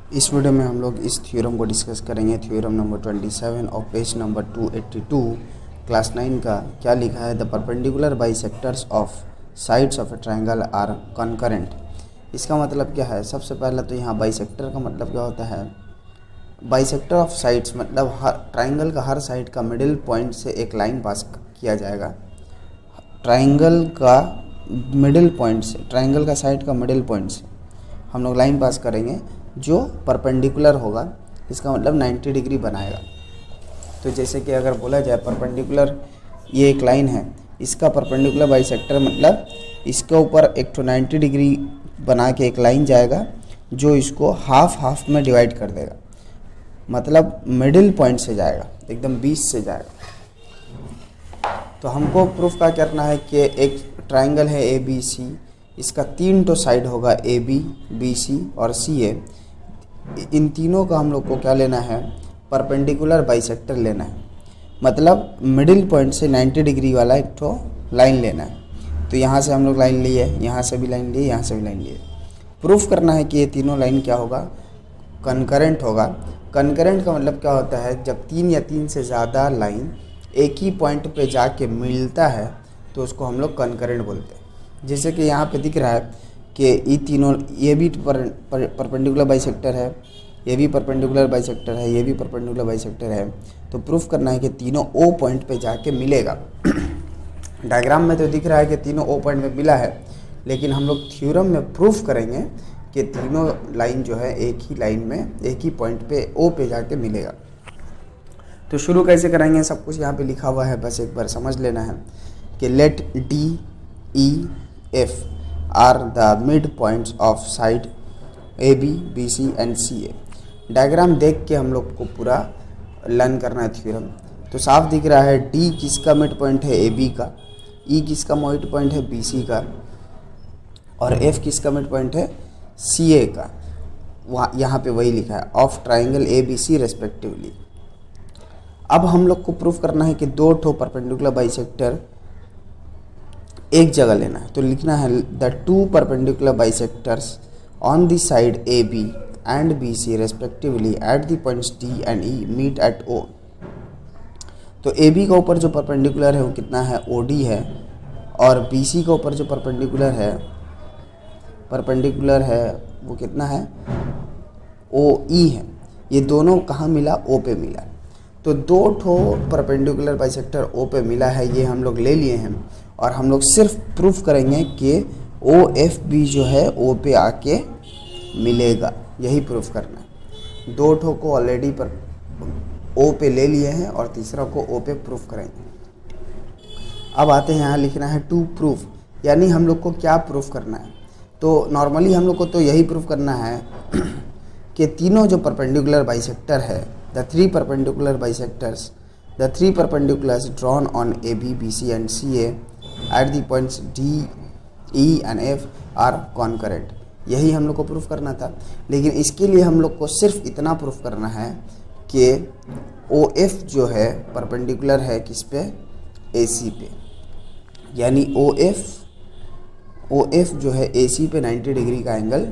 इस वीडियो में हम लोग इस थ्योरम को डिस्कस करेंगे, थ्योरम नंबर 27 और पेज नंबर 282 क्लास 9 का। क्या लिखा है? The perpendicular bisectors of sides of a triangle are concurrent. इसका मतलब क्या है? सबसे पहले तो यहाँ बाइसेक्टर का मतलब क्या होता है? बाइसेक्टर ऑफ साइड्स मतलब हर ट्रायंगल का हर साइड का मिडिल पॉइंट से एक लाइन पास किया जाएगा। ट्रायंगल का मिडिल पॉइंट से, ट्रायंगल का साइड का मिडिल पॉइंट से हम लोग लाइन पास करेंगे जो परपेंडिकुलर होगा। इसका मतलब 90 डिग्री बनाएगा। तो जैसे कि अगर बोला जाए परपेंडिकुलर, ये एक लाइन है, इसका परपेंडिकुलर बाइसेक्टर मतलब इसके ऊपर एक तो 90 डिग्री बना के एक लाइन जाएगा जो इसको हाफ में डिवाइड कर देगा। मतलब मिडिल पॉइंट से जाएगा, एकदम 20 से जाएगा। तो हमको प्रूफ क्या करना है कि एक ट्रायंगल है ए बी सी, इसका 3 तो साइड होगा ए बी, बी सी और सी ए। इन तीनों का हम लोग को क्या लेना है? परपेंडिकुलर बाइसेक्टर लेना है। मतलब मिडिल पॉइंट से 90 डिग्री वाला एक तो लाइन लेना है। तो यहाँ से हम लोग लाइन लिए, यहाँ से भी लाइन लिए, यहाँ से भी लाइन लिए। प्रूफ करना है कि ये तीनों लाइन क्या होगा? कनकरेंट होगा। कनकरेंट का मतलब क्या होता है? जब 3 या 3 से ज़्यादा लाइन एक ही पॉइंट पे जाके मिलता है तो उसको हम लोग कनकरेंट बोलते हैं। जैसे कि यहाँ पे दिख रहा है कि ये तीनों, ये भी परपेंडिकुलर बाइसेक्टर है, ये भी परपेंडिकुलर बाइसेक्टर है, ये भी परपेंडिकुलर बाइसेक्टर है। तो प्रूफ करना है कि तीनों ओ पॉइंट पे जाके मिलेगा। डायग्राम में तो दिख रहा है कि तीनों ओ पॉइंट पे मिला है, लेकिन हम लोग थ्योरम में प्रूफ करेंगे कि तीनों लाइन जो है एक ही लाइन में एक ही पॉइंट पे ओ पे जाके मिलेगा। तो शुरू कैसे करेंगे? सब कुछ यहाँ पे लिखा हुआ है, बस एक बार समझ लेना है कि let D E F are the mid points of side A B, B C and C A. Diagram देख के हम लोग को पूरा लर्न करना है थ्योरम। तो साफ दिख रहा है डी किसका मिड पॉइंट है? ए बी का। ई किसका मिड पॉइंट है? बी सी का। और एफ किसका मिड पॉइंट है? सी ए का। वहाँ यहाँ पे वही लिखा है, of triangle A B C respectively. अब हम लोग को प्रूफ करना है कि दो ठो परपेंडिकुलर बाइसेक्टर एक जगह लेना है। तो लिखना है the two perpendicular bisectors on the side A B and B C respectively at the points D and E meet at O. तो ए बी का ऊपर जो परपेंडिकुलर है वो कितना है? ओ डी है। और बी सी के ऊपर जो परपेंडिकुलर है वो कितना है? ओ ई है। ये दोनों कहाँ मिला? ओ पे मिला। तो दो ठो परपेंडिकुलर बाइसेक्टर ओ पे मिला है, ये हम लोग ले लिए हैं। और हम लोग सिर्फ प्रूफ करेंगे कि ओ एफ बी जो है ओ पे आके मिलेगा, यही प्रूफ करना है। दो ठो को ऑलरेडी पर ओ पे ले लिए हैं और तीसरा को ओ पे प्रूफ करेंगे। अब आते हैं यहाँ लिखना है टू प्रूफ, यानी हम लोग को क्या प्रूफ करना है? तो नॉर्मली हम लोग को तो यही प्रूफ करना है कि तीनों जो परपेंडिकुलर बाइसेक्टर है, the three perpendiculars drawn on AB, BC and CA at the points D, E and F are concurrent। यही हम लोग को प्रूफ करना था। लेकिन इसके लिए हम लोग को सिर्फ इतना प्रूफ करना है कि OF जो है परपेंडिकुलर है किस पे? AC पे। यानी OF जो है AC पे 90 डिग्री का एंगल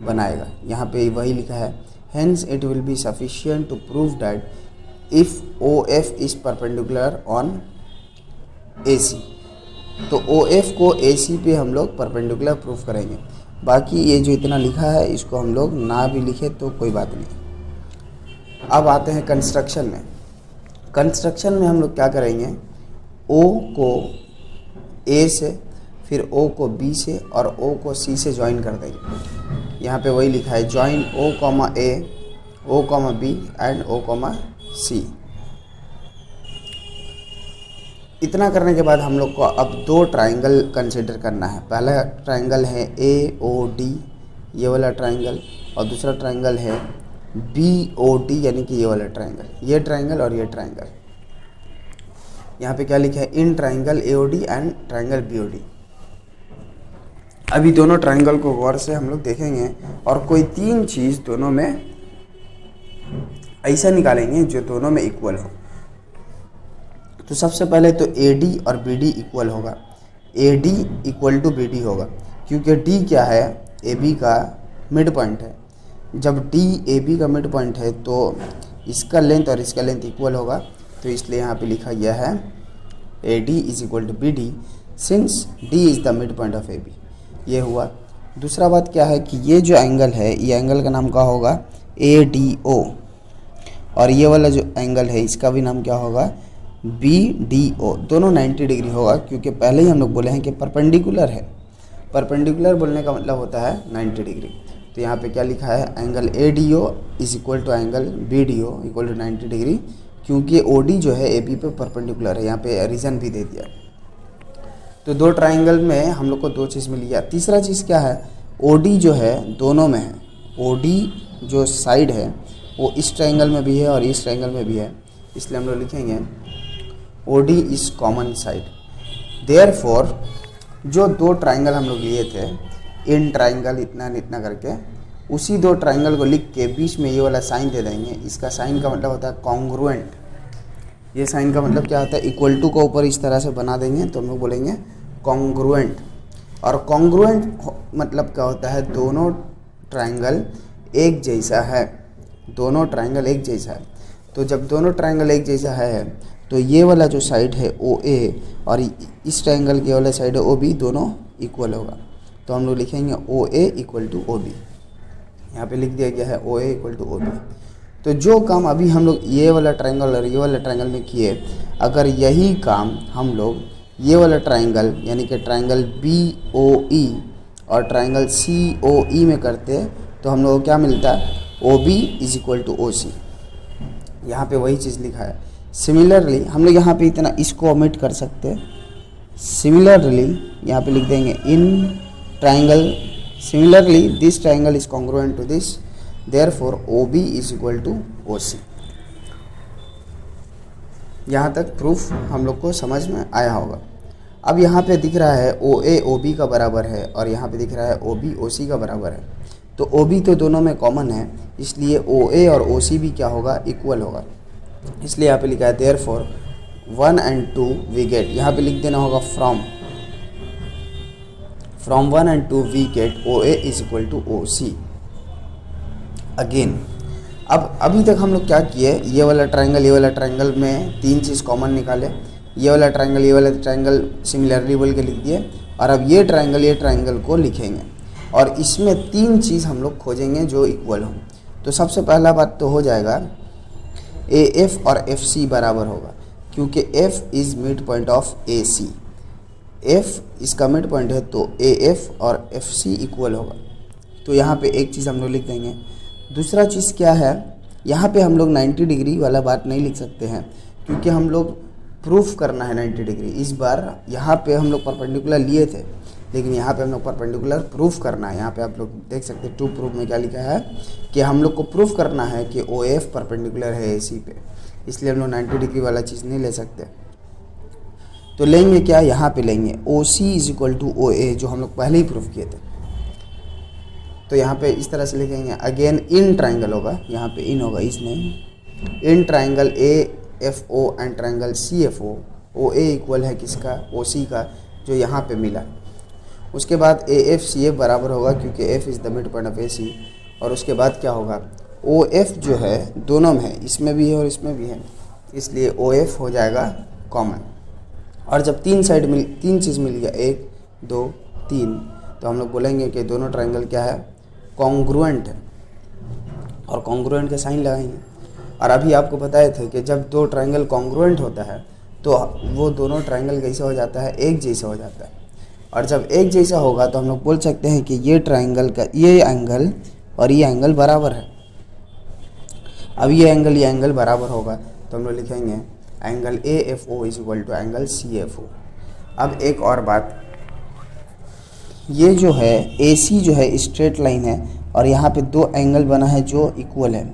बनाएगा। यहाँ पे वही लिखा है, hence it will be sufficient to prove that if OF is perpendicular on AC। तो OF को AC पे हम लोग परपेंडिकुलर प्रूफ करेंगे। बाकी ये जो इतना लिखा है इसको हम लोग ना भी लिखे तो कोई बात नहीं। अब आते हैं कंस्ट्रक्शन में। कंस्ट्रक्शन में हम लोग क्या करेंगे? O को A से, फिर O को B से और O को C से ज्वाइन कर देंगे। यहाँ पे वही लिखा है, join O, A, O, B and O, C। इतना करने के बाद हम लोग को अब दो ट्रायंगल कंसिडर करना है। पहला ट्रायंगल है AOD, ये वाला ट्रायंगल, और दूसरा ट्रायंगल है BOD यानी कि ये वाला ट्रायंगल। ये ट्रायंगल और ये ट्रायंगल। यहाँ पे क्या लिखा है? In triangle AOD and triangle BOD। अभी दोनों ट्रायंगल को गौर से हम लोग देखेंगे और कोई तीन चीज़ दोनों में ऐसा निकालेंगे जो दोनों में इक्वल हो। तो सबसे पहले तो AD और BD इक्वल होगा। AD इक्वल टू BD होगा, क्योंकि D क्या है? AB का मिड पॉइंट है। जब डी ए बी का मिड पॉइंट है तो इसका लेंथ और इसका लेंथ इक्वल होगा, तो इसलिए यहाँ पे लिखा गया है A D is equal to B D since D is the mid point of A B. ये हुआ। दूसरा बात क्या है कि ये जो एंगल है, ये एंगल का नाम क्या होगा, ए डी ओ, और ये वाला जो एंगल है इसका भी नाम क्या होगा, बी डी ओ। दोनों 90 डिग्री होगा, क्योंकि पहले ही हम लोग बोले हैं कि परपेंडिकुलर है। परपेंडिकुलर बोलने का मतलब होता है 90 डिग्री। तो यहाँ पे क्या लिखा है, angle A D O is equal to angle B D O equal to 90 degree, क्योंकि ओ डी जो है ए बी पे परपेंडिकुलर है। यहाँ पे रीज़न भी दे दिया। तो दो ट्राइंगल में हम लोग को दो चीज़ मिल गया। तीसरा चीज़ क्या है, ओ डी जो है दोनों में है। ओ डी जो साइड है वो इस ट्राइंगल में भी है और इस ट्राइंगल में भी है, इसलिए हम लोग लिखेंगे O D is common side. Therefore जो दो ट्राइंगल हम लोग लिए थे, इन ट्राइंगल इतना इतना करके, उसी दो ट्राइंगल को लिख के बीच में ये वाला साइन दे देंगे। इसका साइन का मतलब होता है कॉन्ग्रुएंट। ये साइन का मतलब क्या होता है, इक्वल टू को ऊपर इस तरह से बना देंगे तो हम लोग बोलेंगे कॉन्ग्रुएंट। और कॉन्ग्रुएंट मतलब क्या होता है, दोनों ट्राइंगल एक जैसा है। दोनों ट्राइंगल एक जैसा है। तो जब दोनों ट्राइंगल एक जैसा है तो ये वाला जो साइड है ओ ए और इस ट्राइंगल के वाला साइड है ओ बी, दोनों इक्वल होगा। तो हम लोग लिखेंगे ओ A equal to O B. यहाँ पे लिख दिया गया है ओ A equal to O B. तो जो काम अभी हम लोग ये वाला ट्राइंगल और ये वाला ट्राइंगल में किए, अगर यही काम हम लोग ये वाला ट्राइंगल यानी कि ट्राइंगल बी ओ ई और ट्राइंगल सी ओ ई में करते तो हम लोग को क्या मिलता है, O B is equal to O C. यहाँ पे वही चीज़ लिखा है। सिमिलरली हम लोग यहाँ पे इतना इसको ओमिट कर सकते हैं। सिमिलरली यहाँ पे लिख देंगे in triangle, similarly this triangle is congruent to this, therefore O B is equal to O C. यहाँ तक प्रूफ हम लोग को समझ में आया होगा। अब यहाँ पे दिख रहा है ओ ए ओ बी का बराबर है और यहाँ पे दिख रहा है ओ बी ओ सी का बराबर है। तो ओ बी तो दोनों में कॉमन है, इसलिए ओ ए और ओ सी भी क्या होगा, इक्वल होगा। इसलिए यहाँ पे लिखा है देयरफॉर 1 and 2 वी गेट। यहाँ पे लिख देना होगा from 1 and 2 we get O A is equal to O C. Again अब अभी तक हम लोग क्या किए, ये वाला ट्राइंगल में तीन चीज़ कॉमन निकाले। ये वाला ट्राइंगल सिमिलरली बोल के लिख दिए। और अब ये ट्राइंगल को लिखेंगे और इसमें तीन चीज़ हम लोग खोजेंगे जो इक्वल हो। तो सबसे पहला बात तो हो जाएगा ए एफ और एफ सी बराबर होगा, क्योंकि F is mid point of A C. F इसका मिड पॉइंट है तो ए एफ और एफ सी इक्वल होगा। तो यहाँ पे एक चीज़ हम लोग लिख देंगे। दूसरा चीज़ क्या है, यहाँ पे हम लोग 90 डिग्री वाला बात नहीं लिख सकते हैं, क्योंकि हम लोग प्रूफ करना है 90 डिग्री। इस बार यहाँ पे हम लोग परपेंडिकुलर लिए थे, लेकिन यहाँ पे हम लोग परपेंडिकुलर प्रूफ करना है। यहाँ पे आप लोग देख सकते हैं टू प्रूफ में क्या लिखा है कि हम लोग को प्रूफ करना है कि ओ एफ परपेंडिकुलर है ए सी पे, इसलिए हम लोग 90 डिग्री वाला चीज़ नहीं ले सकते। तो लेंगे क्या, यहाँ पे लेंगे ओ सी इज इक्वल टू ओ ए, जो हम लोग पहले ही प्रूफ किए थे। तो यहाँ पे इस तरह से लिखेंगे। अगेन इन ट्राइंगल होगा, यहाँ पे इन होगा, इस नहीं, इन triangle A F O and triangle C F O, O A equal है किसका, ओ सी का, जो यहाँ पे मिला। उसके बाद ए एफ सी एफ बराबर होगा, क्योंकि F is the mid point of A C. और उसके बाद क्या होगा, ओ एफ जो है दोनों में है, इसमें भी है और इसमें भी है, इसलिए ओ एफ हो जाएगा कॉमन। और जब तीन चीज़ मिल गया, 1 2 3, तो हम लोग बोलेंगे कि दोनों ट्राइंगल क्या है, कॉन्ग्रुएंट है। और कॉन्ग्रुएंट का साइन लगाएंगे। और अभी आपको बताए थे कि जब दो ट्राइंगल कॉन्ग्रुएंट होता है तो वो दोनों ट्राइंगल कैसा हो जाता है, एक जैसा हो जाता है। और जब एक जैसा होगा तो हम लोग बोल सकते हैं कि ये ट्राइंगल का ये एंगल और ये एंगल बराबर है। अब ये एंगल बराबर होगा तो हम लोग लिखेंगे angle A F O is equal to angle C F O. अब एक और बात, ये जो है ए सी जो है स्ट्रेट लाइन है और यहाँ पे दो एंगल बना है जो इक्वल है।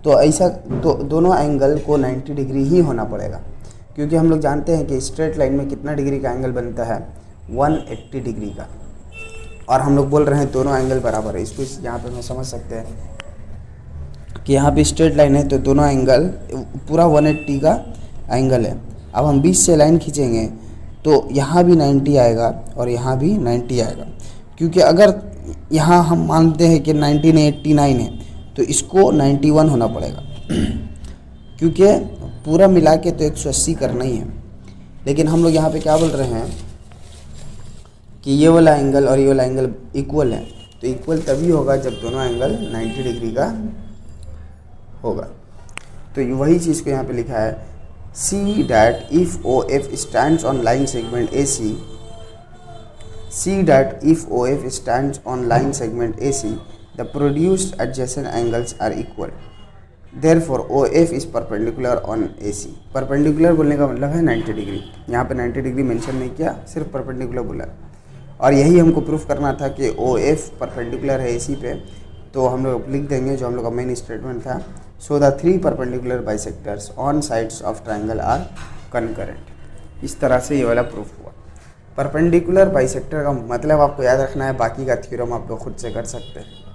तो ऐसा दोनों एंगल को 90 डिग्री ही होना पड़ेगा, क्योंकि हम लोग जानते हैं कि स्ट्रेट लाइन में कितना डिग्री का एंगल बनता है, 180 डिग्री का। और हम लोग बोल रहे हैं दोनों एंगल बराबर है। इसको यहाँ पे हम समझ सकते हैं कि यहाँ पे स्ट्रेट लाइन है तो दोनों एंगल पूरा 180 का एंगल है। अब हम बीच से लाइन खींचेंगे तो यहाँ भी 90 आएगा और यहाँ भी 90 आएगा, क्योंकि अगर यहाँ हम मानते हैं कि 90 नहीं 89 है तो इसको 91 होना पड़ेगा क्योंकि पूरा मिला के तो 180 करना ही है। लेकिन हम लोग यहाँ पे क्या बोल रहे हैं कि ये वाला एंगल और ये वाला एंगल इक्वल है, तो इक्वल तभी होगा जब दोनों एंगल 90 डिग्री का होगा। तो वही चीज़ को यहाँ पे लिखा है, see that if O F stands on line segment A C, see that if O F stands on line segment A C the produced adjacent angles are equal, therefore O F is perpendicular on A C. Perpendicular बोलने का मतलब है 90 degree, यहाँ पे 90 degree mention नहीं किया, सिर्फ perpendicular बोला। और यही हमको प्रूफ करना था कि ओ एफ परपेंडिकुलर है ए सी पे, तो हम लोग लिख देंगे जो हम लोग का मेन स्टेटमेंट था, so the 3 perpendicular bisectors on sides of triangle are concurrent. इस तरह से ये वाला प्रूफ हुआ। परपेंडिकुलर बाइसेक्टर का मतलब आपको याद रखना है, बाकी का थ्योरम आप लोग खुद से कर सकते हैं।